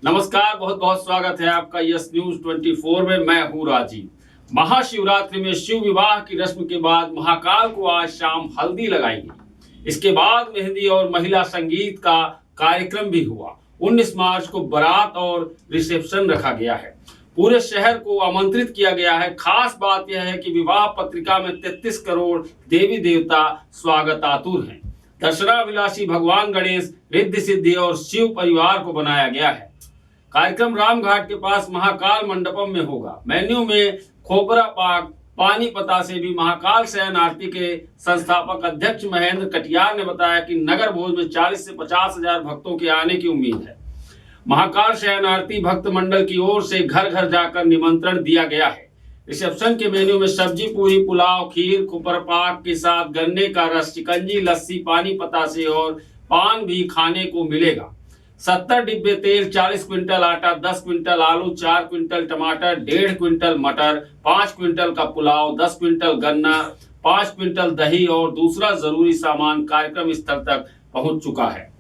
नमस्कार, बहुत बहुत स्वागत है आपका यस न्यूज 24 में। मैं हूं राजीव। महाशिवरात्रि में शिव विवाह की रस्म के बाद महाकाल को आज शाम हल्दी लगाई गई। इसके बाद मेहंदी और महिला संगीत का कार्यक्रम भी हुआ। 19 मार्च को बारात और रिसेप्शन रखा गया है। पूरे शहर को आमंत्रित किया गया है। खास बात यह है कि विवाह पत्रिका में 33 करोड़ देवी देवता स्वागतातुर हैं। दर्शनाभिलाषी भगवान गणेश, रिद्धि सिद्धि और शिव परिवार को बनाया गया है। कार्यक्रम रामघाट के पास महाकाल मंडपम में होगा। मेन्यू में खोपरा पाक, पानी पता से भी महाकाल शयन आरती के संस्थापक अध्यक्ष महेंद्र कटियार ने बताया कि नगर भोज में 40 से 50 हजार भक्तों के आने की उम्मीद है। महाकाल शयन आरती भक्त मंडल की ओर से घर घर जाकर निमंत्रण दिया गया है। रिसेप्शन के मेन्यू में सब्जी, पूरी, पुलाव, खीर, खोपरा पाक के साथ गन्ने का रस, चिकंजी, लस्सी, पानी पतासे और पान भी खाने को मिलेगा। 70 डिब्बे तेल, 40 क्विंटल आटा, 10 क्विंटल आलू, 4 क्विंटल टमाटर, 1.5 क्विंटल मटर, 5 क्विंटल का पुलाव, 10 क्विंटल गन्ना, 5 क्विंटल दही और दूसरा जरूरी सामान कार्यक्रम स्थल तक पहुंच चुका है।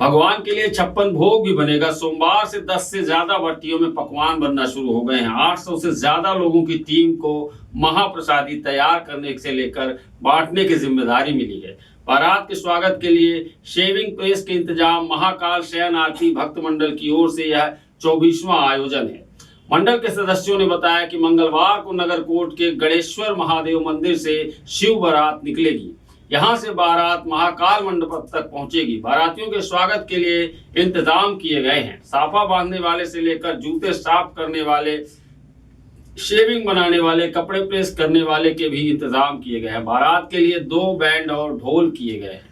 भगवान के लिए 56 भोग भी बनेगा। सोमवार से 10 से ज्यादा भट्टियों में पकवान बनना शुरू हो गए हैं। 800 से ज्यादा लोगों की टीम को महाप्रसादी तैयार करने से लेकर बांटने की जिम्मेदारी मिली है। बारात के स्वागत के लिए शेविंग प्रेस के इंतजाम महाकाल शयन आरती भक्त मंडल की ओर से यह 24वां आयोजन है। मंडल के सदस्यों ने बताया कि मंगलवार को नगरकोट के गणेश्वर महादेव मंदिर से शिव बारात निकलेगी। यहां से बारात महाकाल मंडप तक पहुंचेगी। बारातियों के स्वागत के लिए इंतजाम किए गए हैं। साफा बांधने वाले से लेकर जूते साफ करने वाले, शेविंग बनाने वाले, कपड़े प्रेस करने वाले के भी इंतजाम किए गए हैं। बारात के लिए 2 बैंड और ढोल किए गए हैं।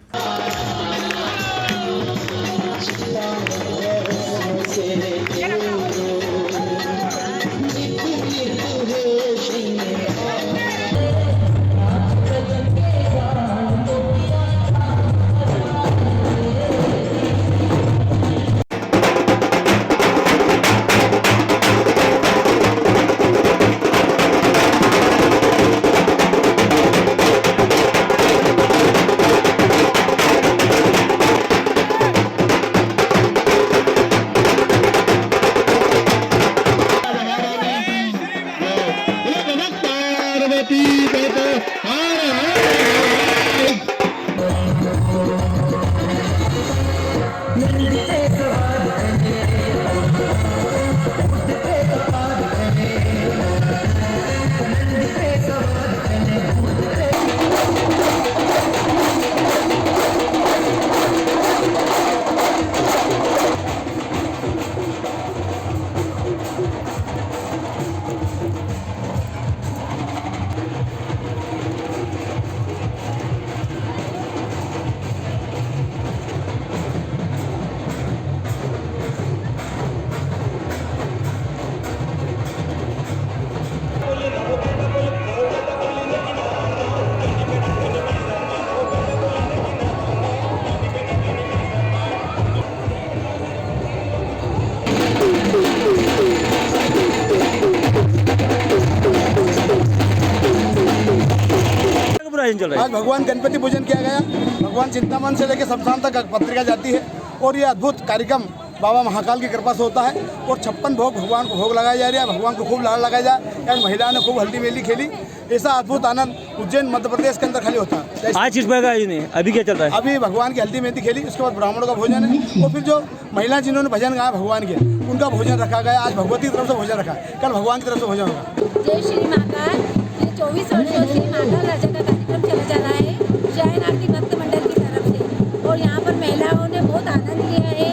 आज भगवान गणपति पूजन किया गया। भगवान चिंतामन से लेकर शमशान तक पत्रिका जाती है और ये अद्भुत कार्यक्रम बाबा महाकाल की कृपा से होता है। और 56 भोग भगवान को भोग लगाया जा रहा है। भगवान को खूब लाड़ लगाया जाए। यार महिलाओं ने खूब हल्दी मेली खेली। ऐसा अद्भुत आनंद उज्जैन मध्य प्रदेश के अंदर खाली होता है। आज किस प्रकार का अभी क्या चल रहा है? अभी भगवान की हल्दी मेहंदी खेली, उसके बाद ब्राह्मणों का भोजन है और फिर जो महिला जिन्होंने भजन गाया भगवान के, उनका भोजन रखा गया। आज भगवती की तरफ से भोजन रखा, कल भगवान की तरफ से भोजन होगा। जय श्री महाकाल। 24 वर्षों से महाकाल राजा का कार्यक्रम चला जा रहा है शयन आरती भक्त मंडल की तरफ से, और यहाँ पर महिलाओं ने बहुत आनंद लिया है।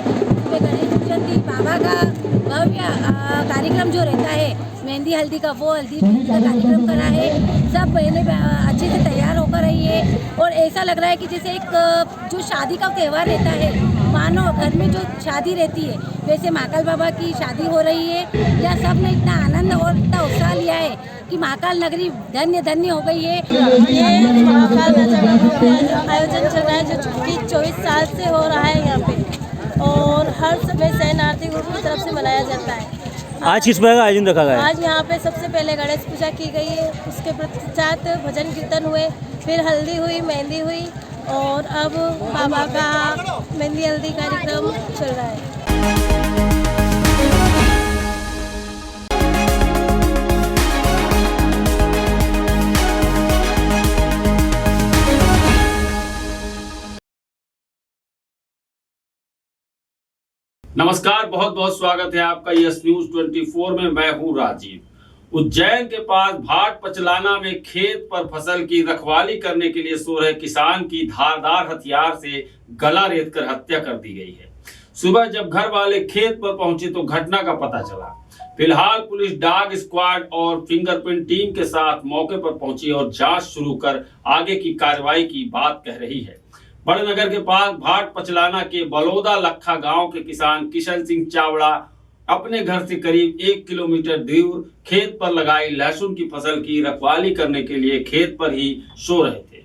गणेश चतुर्थी बाबा का भव्य कार्यक्रम जो रहता है, मेहंदी हल्दी का, वो हल्दी मेहंदी का कार्यक्रम करा है। सब पहले अच्छे से तैयार होकर रही है और ऐसा लग रहा है कि जैसे एक जो शादी का त्यौहार रहता है, मानो घर में जो शादी रहती है वैसे महाकाल बाबा की शादी हो रही है। या सब ने इतना आनंद और इतना उत्साह लिया है कि महाकाल नगरी धन्य धन्य हो गई है। ये महाकाल राजा का आयोजन चल रहा है जो कि 24 साल से हो रहा है यहाँ पे, और हर समय शयन आरती ग्रुप की तरफ से मनाया जाता है। आज किस प्रकार का आयोजन रखा गया? आज यहाँ पे सबसे पहले गणेश पूजा की गई है, उसके पश्चात भजन कीर्तन हुए, फिर हल्दी हुई, मेहंदी हुई, और अब बाबा का मेहंदी हल्दी कार्यक्रम चल रहा है। नमस्कार, बहुत बहुत स्वागत है आपका यस न्यूज 24 में। मैं हूं राजीव। उज्जैन के पास भाट पचलाना में खेत पर फसल की रखवाली करने के लिए सो रहे किसान की धारदार हथियार से गला रेतकर हत्या कर दी गई है। सुबह जब घर वाले खेत पर पहुंचे तो घटना का पता चला। फिलहाल पुलिस डॉग स्क्वाड और फिंगरप्रिंट टीम के साथ मौके पर पहुंची और जांच शुरू कर आगे की कार्रवाई की बात कह रही है। बड़नगर के पास भाट पचलाना के बलौदा लखा गांव के किसान किशन सिंह चावड़ा अपने घर से करीब 1 किलोमीटर दूर खेत पर लगाई लहसुन की फसल की रखवाली करने के लिए खेत पर ही सो रहे थे।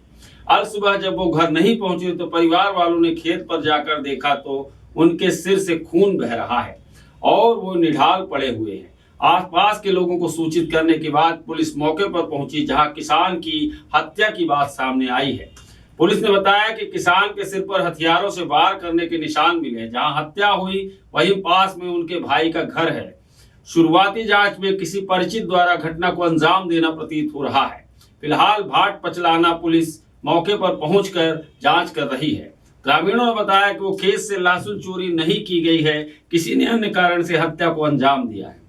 आज सुबह जब वो घर नहीं पहुंचे तो परिवार वालों ने खेत पर जाकर देखा तो उनके सिर से खून बह रहा है और वो निढाल पड़े हुए हैं। आसपास के लोगों को सूचित करने के बाद पुलिस मौके पर पहुंची, जहां किसान की हत्या की बात सामने आई है। पुलिस ने बताया कि किसान के सिर पर हथियारों से वार करने के निशान मिले। जहां हत्या हुई वहीं पास में उनके भाई का घर है। शुरुआती जांच में किसी परिचित द्वारा घटना को अंजाम देना प्रतीत हो रहा है। फिलहाल भाट पचलाना पुलिस मौके पर पहुंचकर जांच कर रही है। ग्रामीणों ने बताया कि वो खेत से लहसुन चोरी नहीं की गई है, किसी ने अन्य कारण से हत्या को अंजाम दिया है।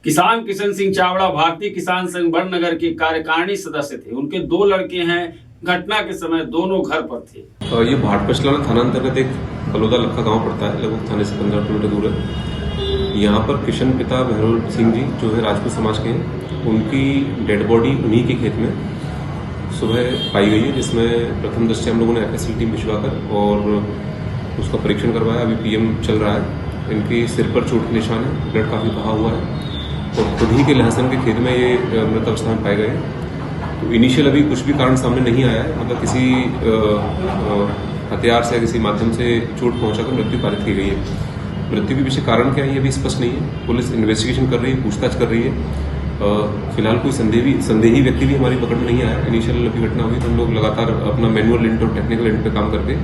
किसान किशन सिंह चावड़ा भारतीय किसान संघ बड़नगर के कार्यकारिणी सदस्य थे। उनके 2 लड़के हैं। घटना के समय दोनों घर पर थे। ये भाट पचलाना थाना अंतर्गत एक बलौदा लखा गांव पड़ता है, लगभग थाने से 15 किलोमीटर दूर है। यहाँ पर किशन पिता भैरोल सिंह जी जो है राजपूत समाज के हैं, उनकी डेड बॉडी उन्हीं के खेत में सुबह पाई गई है, जिसमें प्रथम दृष्टया हम लोगों ने FSL टीम भिजवाकर और उसका परीक्षण करवाया। अभी PM चल रहा है। इनके सिर पर चोट के निशान है, ब्लड काफ़ी बहा हुआ है और खुद ही के लहसुन के खेत में ये मृत अवस्था में पाए गए हैं। तो इनिशियल अभी कुछ भी कारण सामने नहीं आया है, मतलब किसी हथियार से किसी माध्यम से चोट पहुंचाकर मृत्यु पारित की गई है। मृत्यु के पीछे कारण क्या है ये अभी स्पष्ट नहीं है। पुलिस इन्वेस्टिगेशन कर रही है, पूछताछ कर रही है। फिलहाल कोई संदेही व्यक्ति भी हमारी पकड़ में नहीं आया। इनिशियल अभी घटना हुई तो हम लोग लगातार अपना मैनुअल इंट और टेक्निकल इंट पे काम करके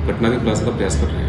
घटना के खुलासे का प्रयास कर रहे हैं।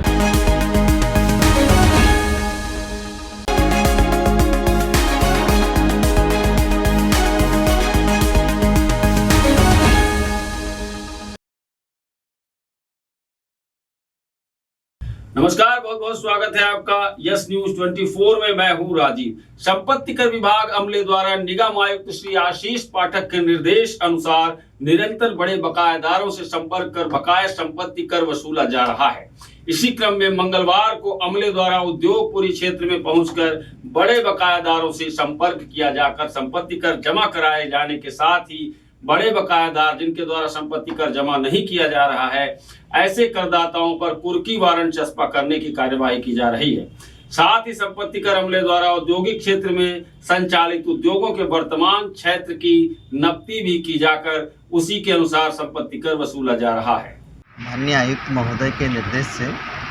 नमस्कार, बहुत बहुत स्वागत है आपका यस न्यूज 24 में। मैं हूं राजीव। संपत्ति कर विभाग अमले द्वारा निगम आयुक्त श्री आशीष पाठक के निर्देश अनुसार निरंतर बड़े बकायेदारों से संपर्क कर बकाया संपत्ति कर वसूला जा रहा है। इसी क्रम में मंगलवार को अमले द्वारा उद्योगपुरी क्षेत्र में पहुंचकर बड़े बकायेदारों से संपर्क किया जाकर संपत्ति कर जमा कराए जाने के साथ ही बड़े बकायेदार जिनके द्वारा संपत्ति कर जमा नहीं किया जा रहा है, ऐसे करदाताओं पर कुर्की वारंट चस्पा करने की कार्यवाही की जा रही है। साथ ही संपत्ति कर अमले द्वारा औद्योगिक क्षेत्र में संचालित उद्योगों के वर्तमान क्षेत्र की नकदी भी की जाकर उसी के अनुसार संपत्ति कर वसूला जा रहा है। माननीय आयुक्त महोदय के निर्देश से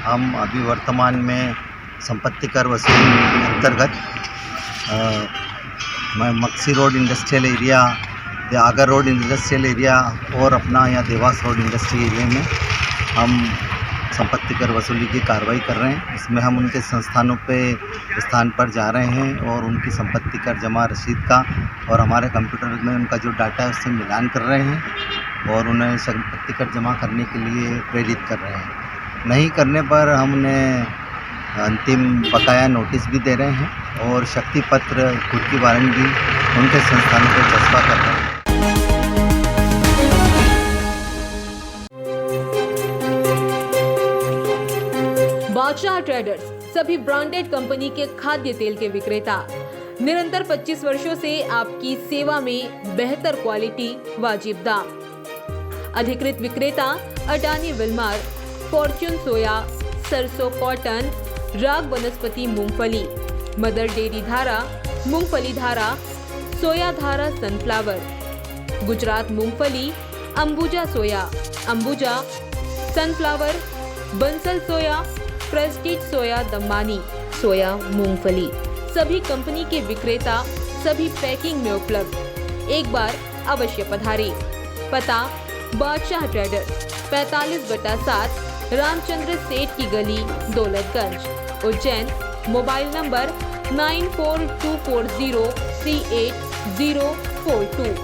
हम अभी वर्तमान में संपत्ति कर वसूली अंतर्गत Maksi road industrial area, Agar road industrial area और अपना यहाँ देवास रोड इंडस्ट्रियल एरिया में हम संपत्ति कर वसूली की कार्रवाई कर रहे हैं। इसमें हम उनके संस्थानों पे स्थान पर जा रहे हैं और उनकी संपत्ति कर जमा रसीद का और हमारे कंप्यूटर में उनका जो डाटा है उससे मिलान कर रहे हैं और उन्हें संपत्ति कर जमा करने के लिए प्रेरित कर रहे हैं। नहीं करने पर हम उन्हें अंतिम बकाया नोटिस भी दे रहे हैं और शक्ति पत्र कुर्की वारंट भी उनके संस्थानों पर चस्पा कर रहे हैं। बादशाह ट्रेडर्स सभी ब्रांडेड कंपनी के खाद्य तेल के विक्रेता। निरंतर 25 वर्षों से आपकी सेवा में बेहतर क्वालिटी, वाजिब दाम। अधिकृत विक्रेता अडानी विलमार, फॉर्च्यून सोया, सरसों कॉटन, राग वनस्पति मूंगफली, मदर डेयरी धारा, मूंगफली धारा, सोया धारा सनफ्लावर, गुजरात मूंगफली, अंबुजा सोया, अंबुजा सनफ्लावर, बंसल सोया, प्रेस्टीज सोया दमानी, सोया मूंगफली। सभी कंपनी के विक्रेता सभी पैकिंग में उपलब्ध। एक बार अवश्य पधारें। पता बादशाह ट्रेडर्स 45/7 रामचंद्र सेठ की गली, Daulatganj, Ujjain. Mobile number 9424038042।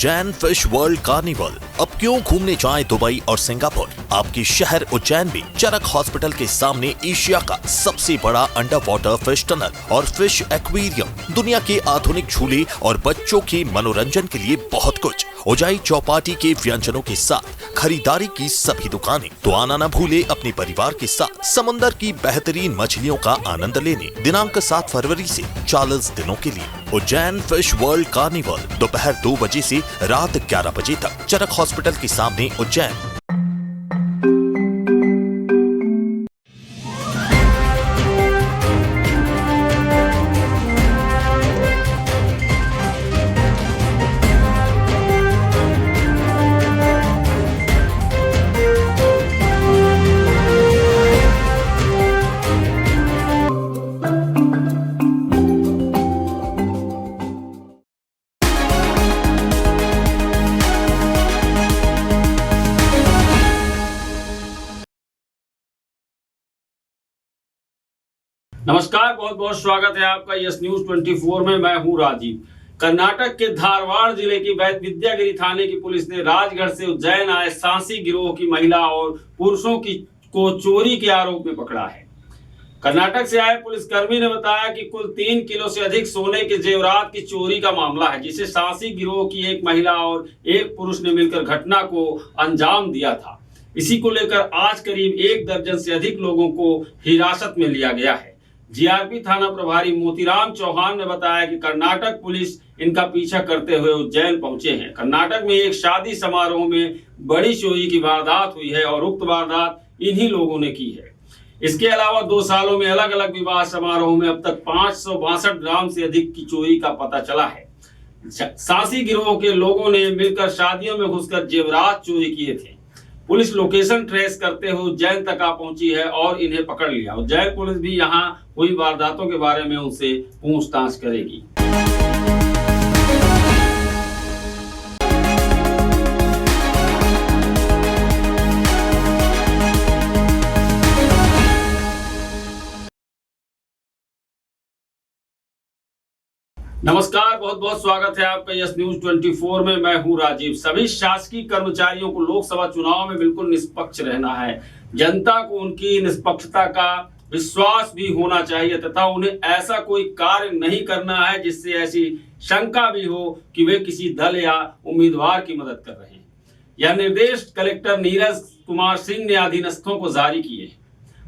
Ujjain fish world carnival. अब क्यों घूमने जाएं दुबई और सिंगापुर? आपके शहर उज्जैन में चरक हॉस्पिटल के सामने एशिया का सबसे बड़ा अंडर वाटर फिश टनल और फिश एक्वेरियम, दुनिया के आधुनिक झूले और बच्चों के मनोरंजन के लिए बहुत कुछ। उजाई चौपाटी के व्यंजनों के साथ खरीदारी की सभी दुकानें। तो आना न भूले अपने परिवार के साथ समंदर की बेहतरीन मछलियों का आनंद लेने। दिनांक 7 फरवरी से 40 दिनों के लिए उज्जैन फिश वर्ल्ड कार्निवल, दोपहर 2 बजे से रात 11 बजे तक, चरक हॉस्पिटल के सामने उज्जैन। नमस्कार, बहुत बहुत स्वागत है आपका यस न्यूज 24 में। मैं हूं राजीव। कर्नाटक के धारवाड़ जिले की विद्यागिरी थाने की पुलिस ने राजगढ़ से उज्जैन आए सांसी गिरोह की महिला और पुरुषों को चोरी के आरोप में पकड़ा है। कर्नाटक से आए पुलिसकर्मी ने बताया कि कुल 3 किलो से अधिक सोने के जेवरात की चोरी का मामला है, जिसे सांसी गिरोह की एक महिला और एक पुरुष ने मिलकर घटना को अंजाम दिया था। इसी को लेकर आज करीब 1 दर्जन से अधिक लोगों को हिरासत में लिया गया है। जीआरपी थाना प्रभारी मोतीराम चौहान ने बताया कि कर्नाटक पुलिस इनका पीछा करते हुए उज्जैन पहुंचे हैं। कर्नाटक में एक शादी समारोह में बड़ी चोरी की वारदात हुई है और उक्त वारदात इन्हीं लोगों ने की है। इसके अलावा 2 सालों में अलग अलग विवाह समारोह में अब तक 562 ग्राम से अधिक की चोरी का पता चला है। सांसी गिरोह के लोगों ने मिलकर शादियों में घुसकर जेवरात चोरी किए थे। पुलिस लोकेशन ट्रेस करते हुए उज्जैन तक आ पहुंची है और इन्हें पकड़ लिया। उज्जैन पुलिस भी यहां हुई वारदातों के बारे में उनसे पूछताछ करेगी। नमस्कार, बहुत बहुत स्वागत है आपका यस न्यूज 24 में। मैं हूं राजीव। सभी शासकीय कर्मचारियों को लोकसभा चुनाव में बिल्कुल निष्पक्ष रहना है। जनता को उनकी निष्पक्षता का विश्वास भी होना चाहिए तथा उन्हें ऐसा कोई कार्य नहीं करना है जिससे ऐसी शंका भी हो कि वे किसी दल या उम्मीदवार की मदद कर रहे हैं। यह निर्देश कलेक्टर नीरज कुमार सिंह ने अधीनस्थों को जारी किए हैं।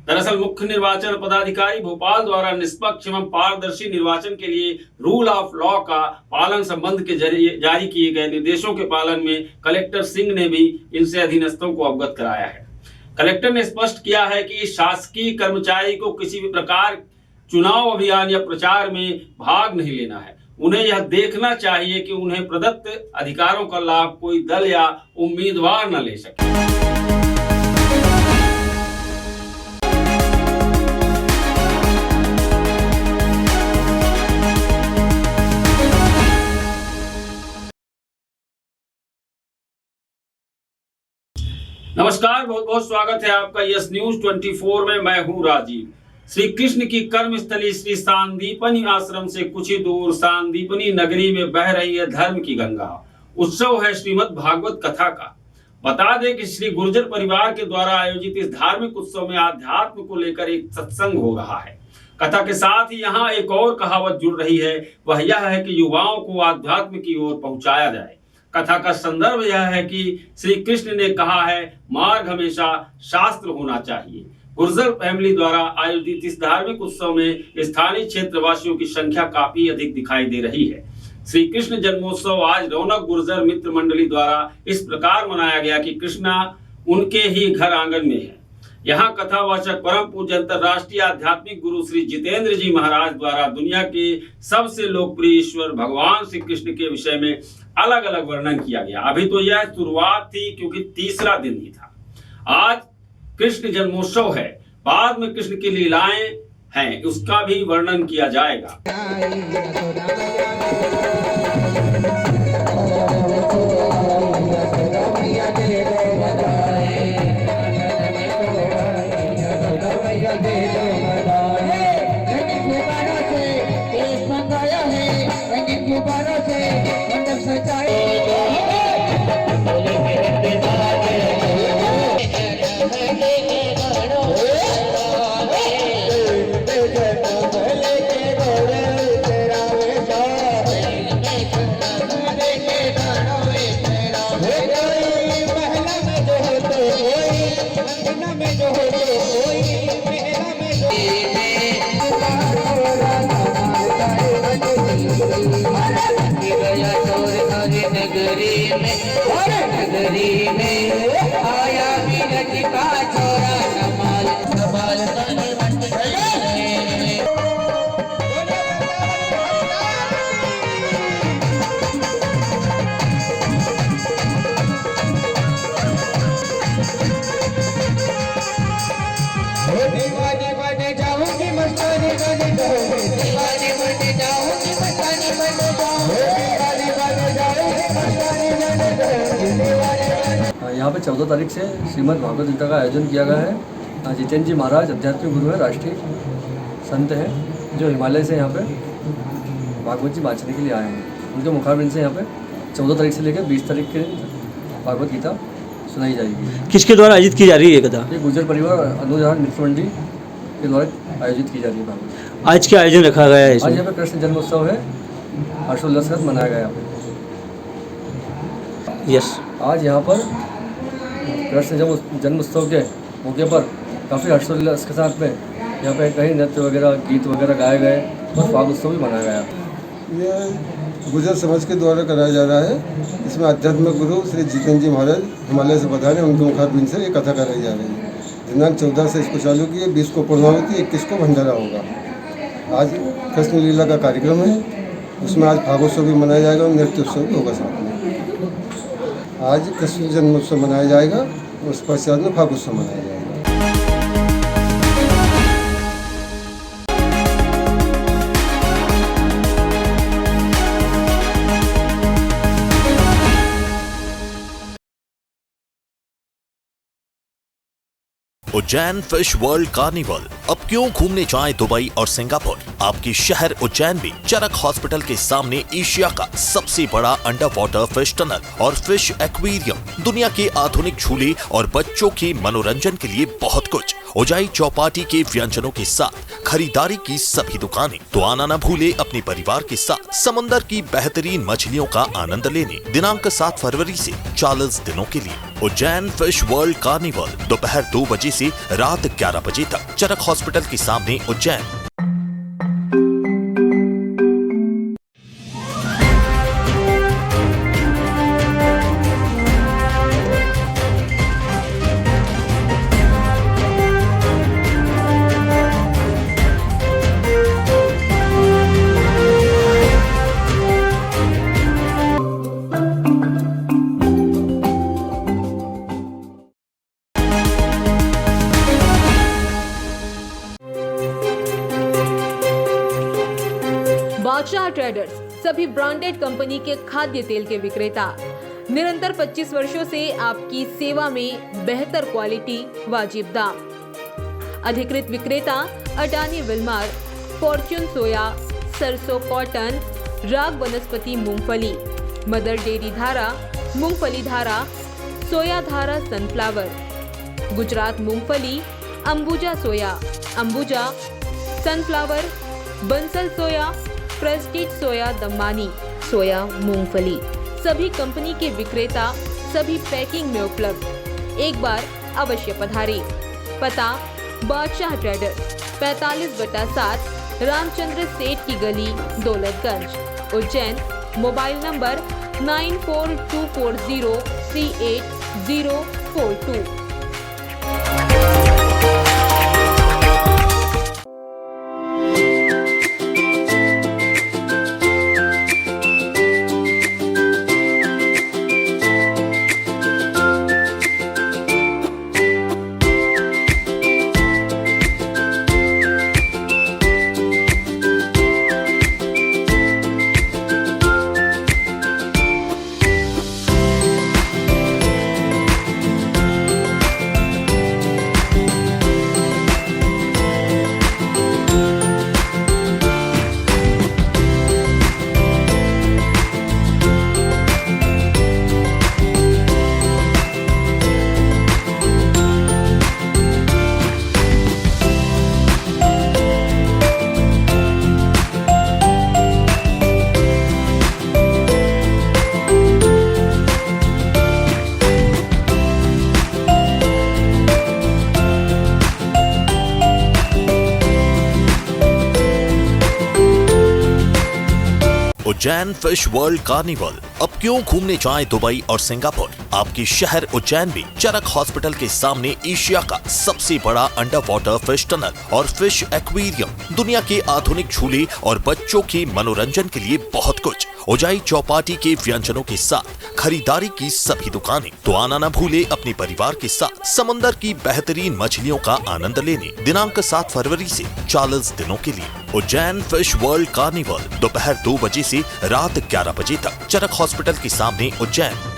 दरअसल मुख्य निर्वाचन पदाधिकारी भोपाल द्वारा निष्पक्ष एवं पारदर्शी निर्वाचन के लिए रूल ऑफ लॉ का पालन संबंध के जरिए जारी किए गए निर्देशों के पालन में कलेक्टर सिंह ने भी इनसे अधीनस्थों को अवगत कराया है। कलेक्टर ने स्पष्ट किया है कि शासकीय कर्मचारी को किसी भी प्रकार चुनाव अभियान या प्रचार में भाग नहीं लेना है। उन्हें यह देखना चाहिए कि उन्हें प्रदत्त अधिकारों का लाभ कोई दल या उम्मीदवार न ले सके। नमस्कार, बहुत बहुत स्वागत है आपका यस न्यूज 24 में। मैं हूं राजीव। श्री कृष्ण की कर्मस्थली श्री सांदीपनी आश्रम से कुछ ही दूर सांदीपनी नगरी में बह रही है धर्म की गंगा। उत्सव है श्रीमद् भागवत कथा का। बता दें कि श्री गुर्जर परिवार के द्वारा आयोजित इस धार्मिक उत्सव में आध्यात्म को लेकर एक सत्संग हो रहा है। कथा के साथ ही यहाँ एक और कहावत जुड़ रही है, वह यह है कि युवाओं को आध्यात्म की ओर पहुंचाया जाए। कथा का संदर्भ यह है कि श्री कृष्ण ने कहा है, मार्ग हमेशा शास्त्र होना चाहिए। गुर्जर फैमिली द्वारा आयोजित इस धार्मिक उत्सव में स्थानीय क्षेत्रवासियों की संख्या काफी अधिक दिखाई दे रही है। श्री कृष्ण जन्मोत्सव आज रौनक गुर्जर मित्र मंडली द्वारा इस प्रकार मनाया गया कि कृष्णा उनके ही घर आंगन में है। यहाँ कथावाचक परम पूज्य अंतरराष्ट्रीय आध्यात्मिक गुरु श्री जितेंद्र जी महाराज द्वारा दुनिया के सबसे लोकप्रिय ईश्वर भगवान श्री कृष्ण के विषय में अलग अलग वर्णन किया गया। अभी तो यह शुरुआत थी क्योंकि तीसरा दिन ही था। आज कृष्ण जन्मोत्सव है, बाद में कृष्ण की लीलाएं हैं, उसका भी वर्णन किया जाएगा। मंडप सजाए यहाँ पे 14 तारीख से श्रीमद् भागवत गीता का आयोजन किया गया है। जितेंद्र जी महाराज आध्यात्मिक गुरु है, राष्ट्रीय संत हैं, जो हिमालय से यहाँ पे भागवत जी बाँचने के लिए आए हैं। उनके मुखारबिंद से यहाँ पे 14 तारीख से लेकर 20 तारीख के भागवत गीता सुनाई जाएगी। किसके द्वारा आयोजित की जा रही है ये कथा? ये गुर्जर परिवार अनुदान मित्र मंडी के द्वारा आयोजित की जा रही है भागवत। आज क्या आयोजन रखा गया है आज इसमें? यहाँ पे कृष्ण जन्मोत्सव है, हर्षोल्लास के साथ मनाया गया यहाँ पे। यस, आज यहाँ पर कृष्ण जन्मोत्सव के मौके पर काफ़ी हर्षोल्लास के साथ में यहाँ पे कहीं नृत्य वगैरह, गीत वगैरह गाए गए और फाग उत्सव भी मनाया गया। ये गुजर समाज के द्वारा कराया जा रहा है। इसमें आध्यात्मिक गुरु श्री जितेंद्र जी महाराज हिमालय से पधारे, उनके मुखारबिंद से ये कथा कराई जा रही है। दिनांक 14 से इसको चालू किए, 20 को पूर्णाहुति, 21 को भंडारा होगा। आज कृष्ण लीला का कार्यक्रम है, उसमें आज फागोत्सव भी मनाया जाएगा और नृत्य उत्सव भी होगा साथ में। आज कृष्ण जन्मोत्सव मनाया जाएगा, उस पश्चात में फागोत्सव मनाया जाएगा। Ujjain fish world carnival. अब क्यों घूमने जाएं दुबई और सिंगापुर? आपकी शहर उज्जैन में चरक हॉस्पिटल के सामने एशिया का सबसे बड़ा अंडर वाटर फिश टनल और फिश एक्वेरियम, दुनिया के आधुनिक झूले और बच्चों के मनोरंजन के लिए बहुत कुछ। उजाई चौपाटी के व्यंजनों के साथ खरीदारी की सभी दुकानें। तो आना न भूले अपने परिवार के साथ समुद्र की बेहतरीन मछलियों का आनंद लेने। दिनांक 7 फरवरी से 40 दिनों के लिए उज्जैन फिश वर्ल्ड कार्निवल, दोपहर 2 बजे से रात 11 बजे तक, चरक हॉस्पिटल के सामने उज्जैन। बादशाह ट्रेडर्स सभी ब्रांडेड कंपनी के खाद्य तेल के विक्रेता। निरंतर 25 वर्षों से आपकी सेवा में बेहतर क्वालिटी, वाजिब दाम। अधिकृत विक्रेता अडानी विलमार, फॉर्च्यून सोया, सरसों कॉटन, राग वनस्पति मूंगफली, मदर डेयरी धारा, मूंगफली धारा, सोया धारा सनफ्लावर, गुजरात मूंगफली, अंबुजा सोया, अंबुजा सनफ्लावर, बंसल सोया, प्रेस्टीज सोया दमानी, सोया मूंगफली। सभी कंपनी के विक्रेता सभी पैकिंग में उपलब्ध। एक बार अवश्य पधारें। पता बादशाह ट्रेडर्स 45/7 रामचंद्र सेठ की गली, Daulatganj, Ujjain. Mobile number 9424038042। Ujjain fish world carnival. अब क्यों घूमने जाएं दुबई और सिंगापुर? आपके शहर उज्जैन में चरक हॉस्पिटल के सामने एशिया का सबसे बड़ा अंडर वाटर फिश टनल और फिश एक्वेरियम, दुनिया के आधुनिक झूले और बच्चों के मनोरंजन के लिए बहुत कुछ। उजाई चौपाटी के व्यंजनों के साथ खरीदारी की सभी दुकानें। तो आना न भूले अपने परिवार के साथ समुद्र की बेहतरीन मछलियों का आनंद लेने। दिनांक 7 फरवरी से 40 दिनों के लिए उज्जैन फिश वर्ल्ड कार्निवल, दोपहर 2 बजे से रात 11 बजे तक, चरक हॉस्पिटल के सामने, उज्जैन।